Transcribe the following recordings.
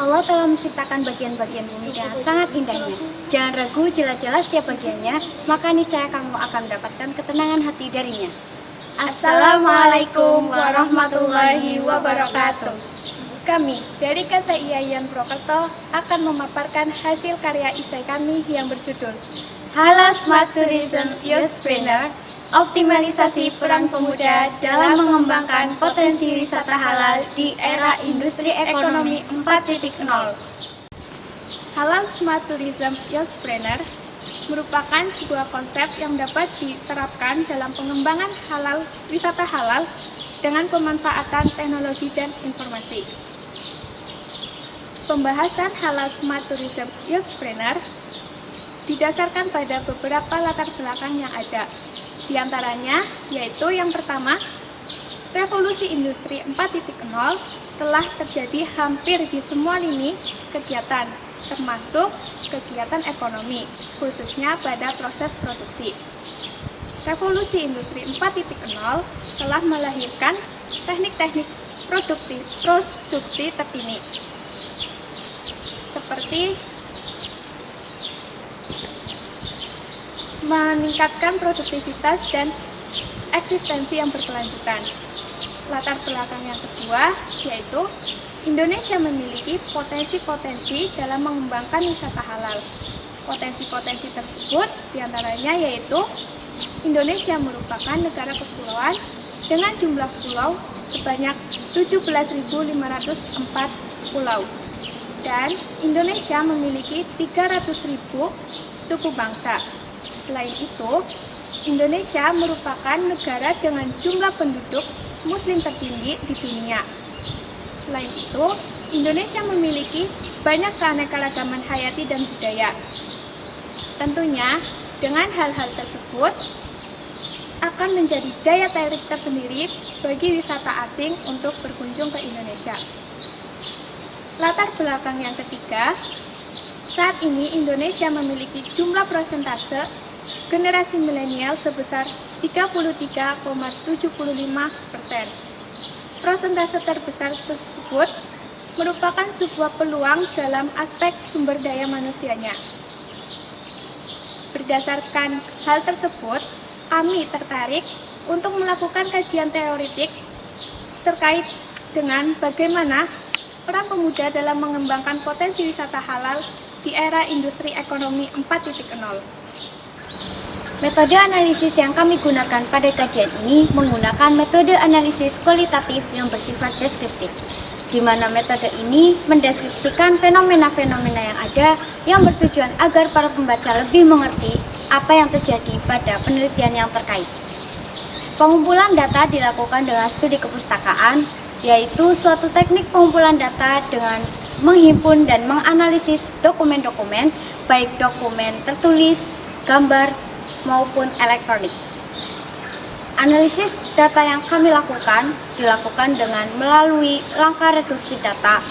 Allah telah menciptakan bagian-bagian bumi dengan sangat indahnya. Jangan ragu, jelas-jelas setiap bagiannya, maka niscaya kamu akan mendapatkan ketenangan hati darinya. Assalamualaikum warahmatullahi wabarakatuh. Kami dari KSIAIN Purwokerto akan memaparkan hasil karya esai kami yang berjudul Halal Smart Tourism Youth Planner, optimalisasi peran pemuda dalam mengembangkan potensi wisata halal di era industri ekonomi 4.0. Halal Smart Tourism Youth Planner merupakan sebuah konsep yang dapat diterapkan dalam pengembangan wisata halal dengan pemanfaatan teknologi dan informasi. Pembahasan Halal Smart Tourism Youth Planner didasarkan pada beberapa latar belakang yang ada. Di antaranya yaitu yang pertama, revolusi industri 4.0 telah terjadi hampir di semua lini kegiatan, termasuk kegiatan ekonomi, khususnya pada proses produksi. Revolusi industri 4.0 telah melahirkan teknik-teknik produksi terkini, seperti meningkatkan produktivitas dan eksistensi yang berkelanjutan. Latar belakang yang kedua yaitu Indonesia memiliki potensi-potensi dalam mengembangkan wisata halal. Potensi-potensi tersebut diantaranya yaitu Indonesia merupakan negara kepulauan dengan jumlah pulau sebanyak 17.504 pulau. Dan Indonesia memiliki 300.000 suku bangsa. Selain itu, Indonesia merupakan negara dengan jumlah penduduk muslim tertinggi di dunia. Selain itu, Indonesia memiliki banyak keanekaragaman hayati dan budaya. Tentunya, dengan hal-hal tersebut akan menjadi daya tarik tersendiri bagi wisata asing untuk berkunjung ke Indonesia. Latar belakang yang ketiga, saat ini Indonesia memiliki jumlah persentase generasi milenial sebesar 33,75%. Persentase terbesar tersebut merupakan sebuah peluang dalam aspek sumber daya manusianya. Berdasarkan hal tersebut, kami tertarik untuk melakukan kajian teoretik terkait dengan bagaimana peran pemuda dalam mengembangkan potensi wisata halal di era industri ekonomi 4.0. Metode analisis yang kami gunakan pada kajian ini menggunakan metode analisis kualitatif yang bersifat deskriptif, di mana metode ini mendeskripsikan fenomena-fenomena yang ada yang bertujuan agar para pembaca lebih mengerti apa yang terjadi pada penelitian yang terkait. Pengumpulan data dilakukan dengan studi kepustakaan, yaitu suatu teknik pengumpulan data dengan menghimpun dan menganalisis dokumen-dokumen, baik dokumen tertulis, gambar, maupun elektronik. Analisis data yang kami lakukan dilakukan dengan melalui langkah reduksi data,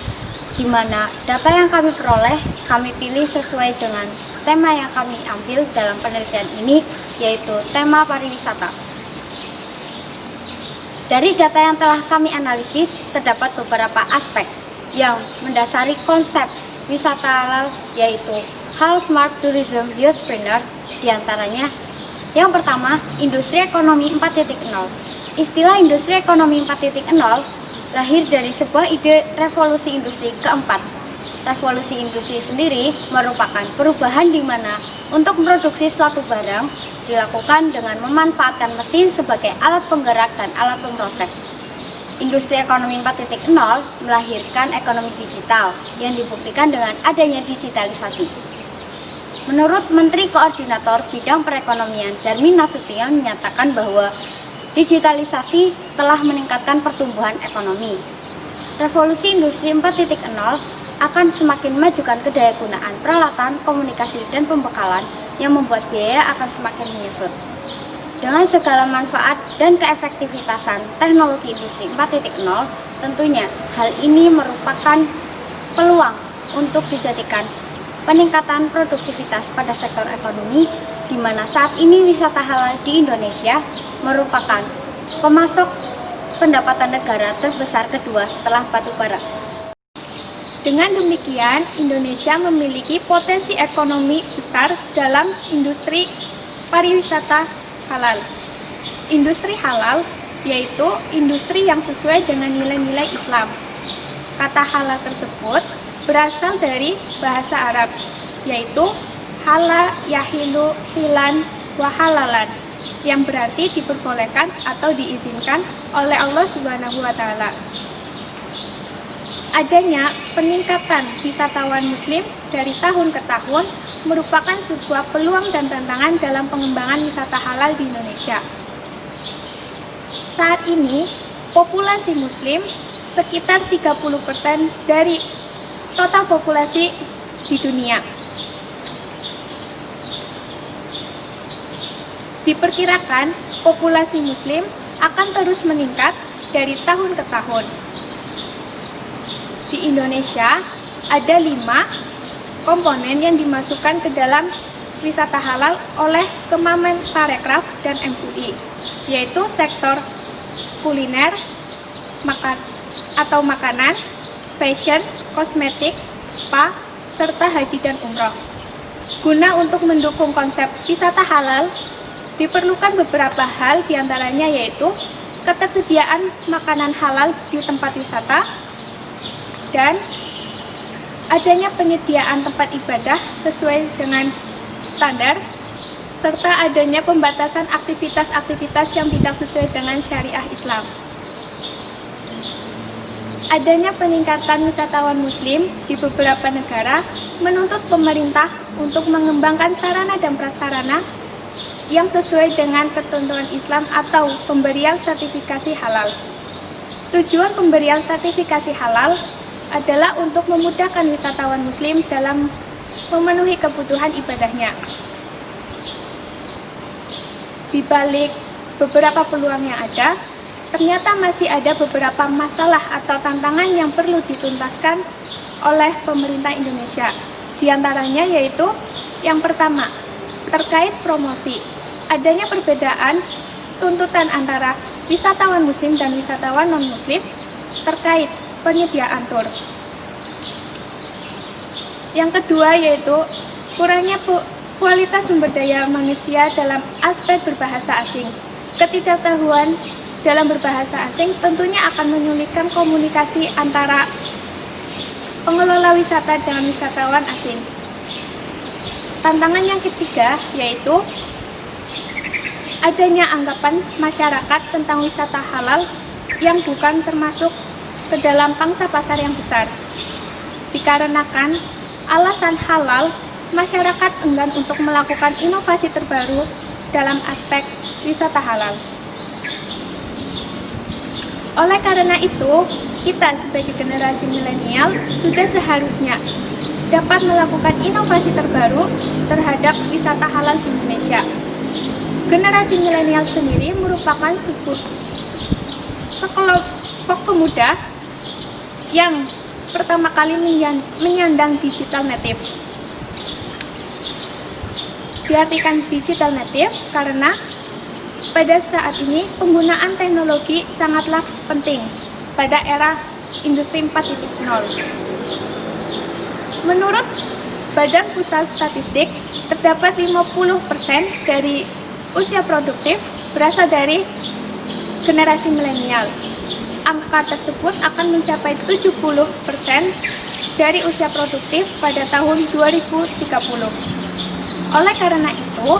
di mana data yang kami peroleh kami pilih sesuai dengan tema yang kami ambil dalam penelitian ini, yaitu tema pariwisata. Dari data yang telah kami analisis, terdapat beberapa aspek yang mendasari konsep wisata halal, yaitu Halal Smart Tourism Youth Planner. Di antaranya, yang pertama, industri ekonomi 4.0. Istilah industri ekonomi 4.0 lahir dari sebuah ide revolusi industri keempat. Revolusi industri sendiri merupakan perubahan di mana untuk memproduksi suatu barang dilakukan dengan memanfaatkan mesin sebagai alat penggerak dan alat pemproses. Industri ekonomi 4.0 melahirkan ekonomi digital yang dibuktikan dengan adanya digitalisasi. Menurut Menteri Koordinator Bidang Perekonomian Darmin Nasution menyatakan bahwa digitalisasi telah meningkatkan pertumbuhan ekonomi. Revolusi industri 4.0 akan semakin memajukan kedayagunaan peralatan, komunikasi, dan pembekalan yang membuat biaya akan semakin menyusut. Dengan segala manfaat dan keefektivitasan teknologi industri 4.0, tentunya hal ini merupakan peluang untuk dijadikan peningkatan produktivitas pada sektor ekonomi, di mana saat ini wisata halal di Indonesia merupakan pemasok pendapatan negara terbesar kedua setelah batu bara. Dengan demikian, Indonesia memiliki potensi ekonomi besar dalam industri pariwisata halal. Industri halal yaitu industri yang sesuai dengan nilai-nilai Islam. Kata halal tersebut berasal dari bahasa Arab, yaitu hala yahilu hilan wa halalan, yang berarti diperbolehkan atau diizinkan oleh Allah Subhanahu wa taala. Adanya peningkatan wisatawan muslim dari tahun ke tahun merupakan sebuah peluang dan tantangan dalam pengembangan wisata halal di Indonesia. Saat ini, populasi muslim sekitar 30% dari total populasi di dunia. Diperkirakan populasi muslim akan terus meningkat dari tahun ke tahun. Di Indonesia ada 5 komponen yang dimasukkan ke dalam wisata halal oleh Kemenparekraf dan MUI, yaitu sektor kuliner, makanan, fashion, kosmetik, spa, serta haji dan umroh. Guna untuk mendukung konsep wisata halal, diperlukan beberapa hal diantaranya yaitu ketersediaan makanan halal di tempat wisata, dan adanya penyediaan tempat ibadah sesuai dengan standar, serta adanya pembatasan aktivitas-aktivitas yang tidak sesuai dengan syariah Islam. Adanya peningkatan wisatawan muslim di beberapa negara menuntut pemerintah untuk mengembangkan sarana dan prasarana yang sesuai dengan ketentuan Islam atau pemberian sertifikasi halal. Tujuan pemberian sertifikasi halal adalah untuk memudahkan wisatawan muslim dalam memenuhi kebutuhan ibadahnya. Di balik beberapa peluang yang ada, ternyata masih ada beberapa masalah atau tantangan yang perlu dituntaskan oleh pemerintah Indonesia. Di antaranya yaitu yang pertama, terkait promosi. Adanya perbedaan tuntutan antara wisatawan muslim dan wisatawan non-muslim terkait penyediaan tur. Yang kedua yaitu kurangnya kualitas sumber daya manusia dalam aspek berbahasa asing. Ketidaktahuan dalam berbahasa asing tentunya akan menyulitkan komunikasi antara pengelola wisata dengan wisatawan asing. Tantangan yang ketiga yaitu adanya anggapan masyarakat tentang wisata halal yang bukan termasuk ke dalam pangsa pasar yang besar. Dikarenakan alasan halal, masyarakat enggan untuk melakukan inovasi terbaru dalam aspek wisata halal. Oleh karena itu, kita sebagai generasi milenial sudah seharusnya dapat melakukan inovasi terbaru terhadap wisata halal di Indonesia. Generasi milenial sendiri merupakan sekelompok pemuda yang pertama kali menyandang digital native. Diartikan digital native karena pada saat ini penggunaan teknologi sangatlah penting pada era industri 4.0. Menurut Badan Pusat Statistik, terdapat 50% dari usia produktif berasal dari generasi milenial. Angka tersebut akan mencapai 70% dari usia produktif pada tahun 2030. Oleh karena itu,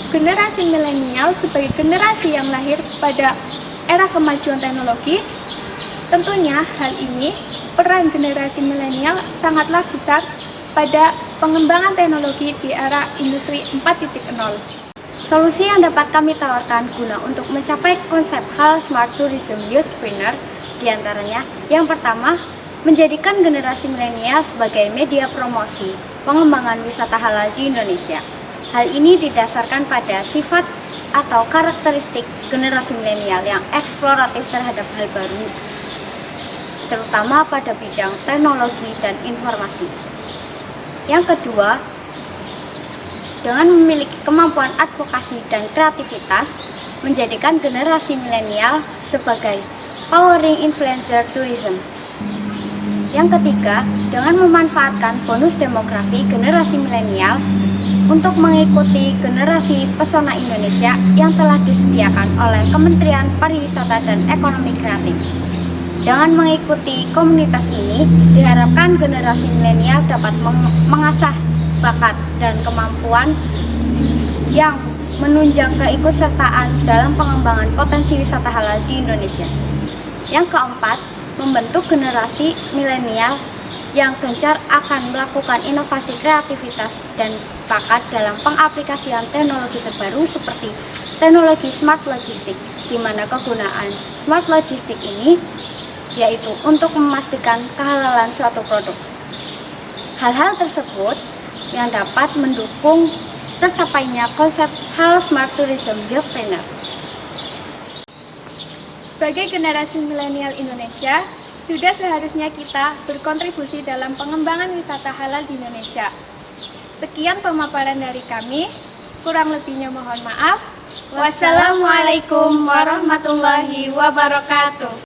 generasi milenial sebagai generasi yang lahir pada era kemajuan teknologi, tentunya hal ini peran generasi milenial sangatlah besar pada pengembangan teknologi di era industri 4.0. Solusi yang dapat kami tawarkan guna untuk mencapai konsep halal smart tourism youthpreneur diantaranya yang pertama, menjadikan generasi milenial sebagai media promosi pengembangan wisata halal di Indonesia. Hal ini didasarkan pada sifat atau karakteristik generasi milenial yang eksploratif terhadap hal baru, terutama pada bidang teknologi dan informasi. Yang kedua, dengan memiliki kemampuan advokasi dan kreativitas, menjadikan generasi milenial sebagai powering influencer tourism. Yang ketiga, dengan memanfaatkan bonus demografi generasi milenial untuk mengikuti generasi pesona Indonesia yang telah disediakan oleh Kementerian Pariwisata dan Ekonomi Kreatif. Dengan mengikuti komunitas ini, diharapkan generasi milenial dapat mengasah bakat dan kemampuan yang menunjang keikutsertaan dalam pengembangan potensi wisata halal di Indonesia. Yang keempat, membentuk generasi milenial yang gencar akan melakukan inovasi kreativitas dan bakat dalam pengaplikasian teknologi terbaru seperti teknologi smart logistik, di mana kegunaan smart logistik ini yaitu untuk memastikan kehalalan suatu produk. Hal-hal tersebut yang dapat mendukung tercapainya konsep Halal Smart Tourism Youthpreneur. Sebagai generasi milenial Indonesia, sudah seharusnya kita berkontribusi dalam pengembangan wisata halal di Indonesia. Sekian pemaparan dari kami, kurang lebihnya mohon maaf. Wassalamualaikum warahmatullahi wabarakatuh.